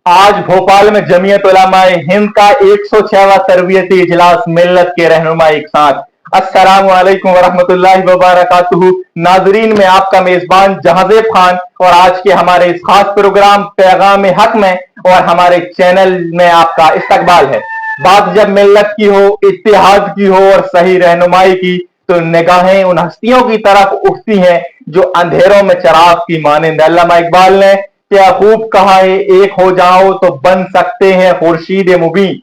आज भोपाल में जमीयत उलमाए हिंद का 106वां तरबियती इजलास मिल्लत के रहनुमा एक साथ। अस्सलामु अलैकुम वरहमतुल्लाहि वबरकातुहू। नाजरीन, में आपका मेजबान जहाजेब खान और आज के हमारे इस खास प्रोग्राम पैगाम हक में और हमारे चैनल में आपका इस्तकबाल है। बात जब मिल्लत की हो, इत्तेहाद की हो और सही रहनुमाई की, तो निगाहें उन हस्तियों की तरफ उठती हैं जो अंधेरों में चिराग की मानिंद। अल्लामा इकबाल ने क्या खूब कहा है, एक हो जाओ तो बन सकते हैं खुर्शीद मुबीन,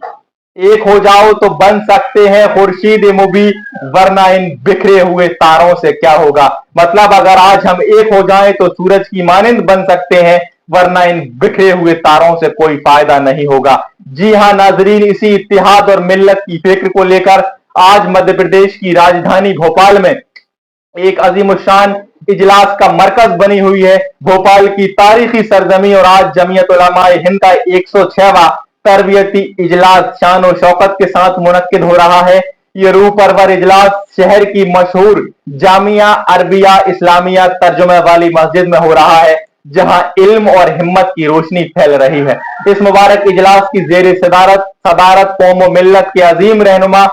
एक हो जाओ तो बन सकते हैं खुर्शीद मुबीन, वरना इन बिखरे हुए तारों से क्या होगा। मतलब अगर आज हम एक हो जाएं तो सूरज की मानिंद बन सकते हैं, वरना इन बिखरे हुए तारों से कोई फायदा नहीं होगा। जी हां नाजरीन, इसी इत्तिहाद और मिल्लत की फिक्र को लेकर आज मध्य प्रदेश की राजधानी भोपाल में एक अजीमुशान इजलास का मरकज बनी हुई है भोपाल की तारीखी सरजमी। और आज जमीयत उलमाए हिंद का 106वां तरबियती इजलास शान और शौकत के साथ मुनक्किद हो रहा है। ये रूह परवर इजलास शहर की मशहूर जामिया अरबिया इस्लामिया तर्जुमे वाली मस्जिद में हो रहा है, जहां इल्म और हिम्मत की रोशनी फैल रही है। इस मुबारक इजलास की जेर सदारत कौम व मिल्लत के अजीम रहनुमा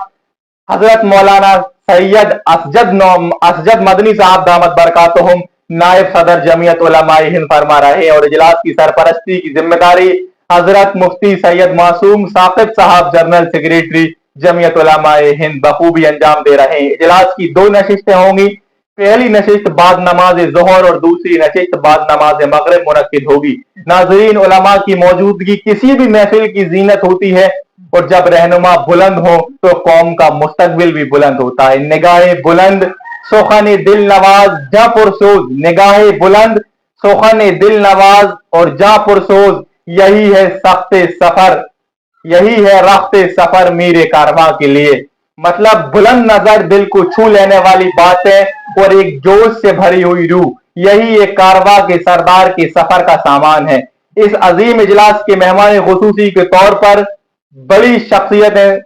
हजरत मौलाना सैयद असजद मदनी साहब दामत बरकातुहुम नायब सदर जमीयत उलमाए हिंद फरमा रहे हैं। और इजलास की सरपरस्ती की जिम्मेदारी हजरत मुफ्ती सैयद मासूम साकिब साहब जनरल सेक्रेटरी जमीयत उलमाए हिंद बखूबी अंजाम दे रहे हैं। इजलास की दो नशिस्तें होंगी। पहली नशिस्त बाद नमाज जोहर और दूसरी नशिस्त बाद नमाज मगरिब मुनक्किद होगी। नाजरीन, उलमा की मौजूदगी किसी भी महफिल की जीनत होती है, और जब रहनुमा बुलंद हो तो कौम का मुस्तकबिल भी बुलंद होता है। निगाहे बुलंद सोखने दिल नवाज जा पुरसोज, निगाहे बुलंद सोखने दिल नवाज और जा पुरसोज, यही है सख्ते सफर, यही है रास्ते सफर मेरे कारवां के लिए। मतलब बुलंद नजर दिल को छू लेने वाली बात है और एक जोश से भरी हुई रूह, यही एक कारवां के सरदार के सफर का सामान है। इस अजीम इजलास के मेहमान खुसूसी के तौर पर बड़ी शख्सियतें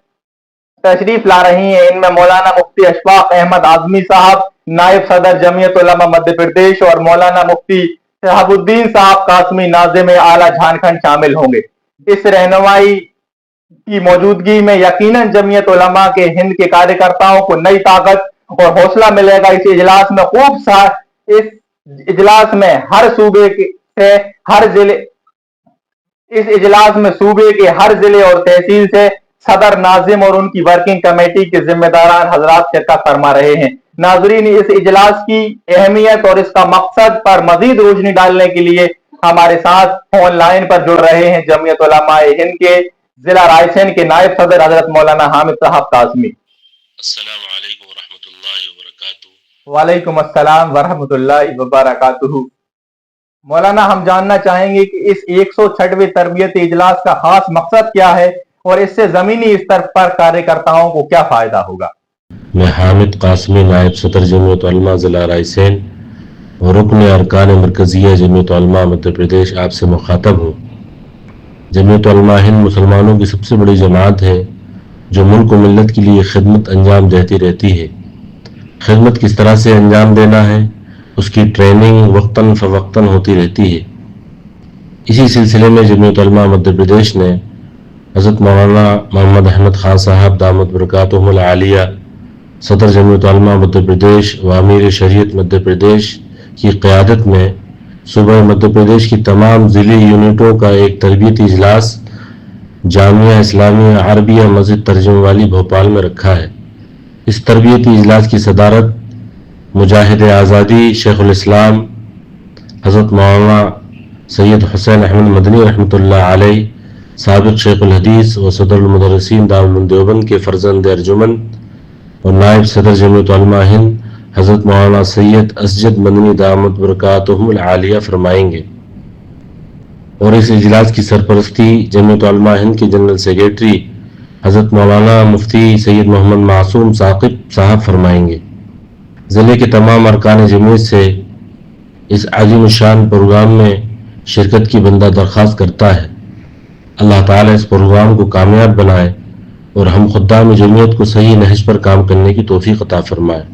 तशरीफ ला रही हैं। इनमें मौलाना मुफ्ती अशफाक अहमद आजमी साहब नायब सदर जमीयत उलमा मध्य प्रदेश और मौलाना मुफ्ती शहाबुद्दीन साहब कासमी नाज़िम आला झारखंड शामिल होंगे। इस रहनुमाई की मौजूदगी में यकीनन जमीयत उलमा के हिंद के कार्यकर्ताओं को नई ताकत और हौसला मिलेगा। इस इजलास में हर सूबे से हर जिले इस इजलास में सूबे के हर जिले और तहसील से सदर नाजिम और उनकी वर्किंग कमेटी के जिम्मेदारान हजरात शिरकत फरमा रहे हैं। नाजरीन, इस इजलास की अहमियत और इसका मकसद पर मजीद रोशनी डालने के लिए हमारे साथ ऑनलाइन पर जुड़ रहे हैं जमीयत उलमाए हिंद के जिला रायसेन के नायब सदर हजरत मौलाना हामिद साहब कासमी। अस्सलामु अलैकुम वरहमतुल्लाहि वबरकातुहू। वालेकुम अस्सलाम वरहमतुल्लाहि वबरकातुहू। मौलाना, हम जानना चाहेंगे कि इस 106वें तरबियती इजलास का खास मकसद क्या है और इससे जमीनी स्तर पर कार्यकर्ताओं को क्या फायदा होगा। मैं हामिद कासमी नायब सदर जमीयत उलमा जिला रायसेन और रुकन अरकान मरकजिया जमीयत उलमा मध्य प्रदेश आपसे मुखातब हूँ। जमीयत उलमा हिंद मुसलमानों की सबसे बड़ी जमात है जो मुल्क व मिल्लत के लिए खिदमत अंजाम देती रहती है। खिदमत किस तरह से अंजाम देना है, उसकी ट्रेनिंग वक्तन फ़वक्तन होती रहती है। इसी सिलसिले में जमीयत उलमा मध्य प्रदेश ने हज़रत मौलाना मोहम्मद अहमद खान साहब दामत बरकातुहुमुल आलिया सदर जमीयत उलमा मध्य प्रदेश व अमीर शरीयत मध्य प्रदेश की क़यादत में सूबा मध्य प्रदेश की तमाम ज़िली यूनिटों का एक तरबियती इजलास जामिया इस्लामिया अरबिया मस्जिद तर्जुमे वाली भोपाल में रखा है। इस तरबियती इजलास की सदारत मुजाहिद आज़ादी शेखुल इस्लाम हज़रत मौलाना सैयद हुसैन अहमद मदनी रहमतुल्लाह अलैह साबिक़ शेखुल हदीस व सदरुल मुदर्रिसीन दारुल देवबंद के फर्जंद अर्जुमन और नायब सदर जमीयत उलमा हिंद हज़रत मौलाना सैयद असजद मदनी दामत बरकातुहुमुल आलिया फरमाएंगे। और इस इजलास की सरपरस्ती जमीयत उलमा हिंद के जनरल सेक्रेटरी हज़रत मौलाना मुफ्ती सैयद मोहम्मद मासूम साकिब साहब फरमाएंगे। ज़िले के तमाम अरकान जमीयत से इस अजीम शान प्रोग्राम में शिरकत की बंदा दरख्वास्त करता है। अल्लाह ताला इस प्रोग्राम को कामयाब बनाए और हम खुद्दाम जमीयत को सही नहज पर काम करने की तौफीक अता फरमाए।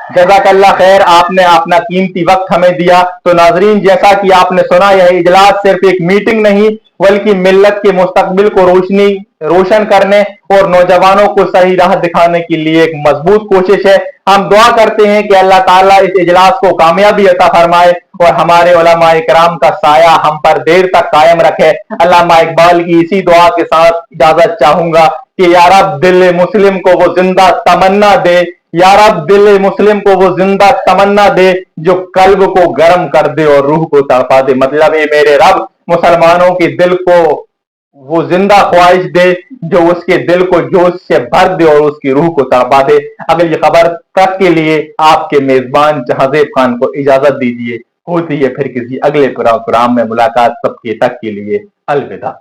जज़ाकल्लाह खैर, आपने अपना कीमती वक्त हमें दिया। तो नाजरीन, जैसा कि आपने सुना, यह इजलास सिर्फ एक मीटिंग नहीं बल्कि मिल्लत के मुस्तकबिल को रोशन करने और नौजवानों को सही राह दिखाने के लिए एक मजबूत कोशिश है। हम दुआ करते हैं कि अल्लाह ताला इस इजलास को कामयाबी अता फरमाए और हमारे उलमा इकराम का साया हम पर देर तक कायम रखे। अल्लामा इकबाल की इसी दुआ के साथ इजाजत चाहूंगा कि या रब दिल मुस्लिम को वो जिंदा तमन्ना दे, या रब दिल मुस्लिम को वो जिंदा तमन्ना दे जो कल्ब को गर्म कर दे और रूह को तड़पा दे। मतलब है मेरे रब मुसलमानों के दिल को वो जिंदा ख्वाहिश दे जो उसके दिल को जोश से भर दे और उसकी रूह को तड़पा दे। अगली खबर तक के लिए आपके मेजबान जहांजेब खान को इजाजत दीजिए। होती है फिर किसी अगले प्रोग्राम में मुलाकात। सबके तक के लिए अलविदा।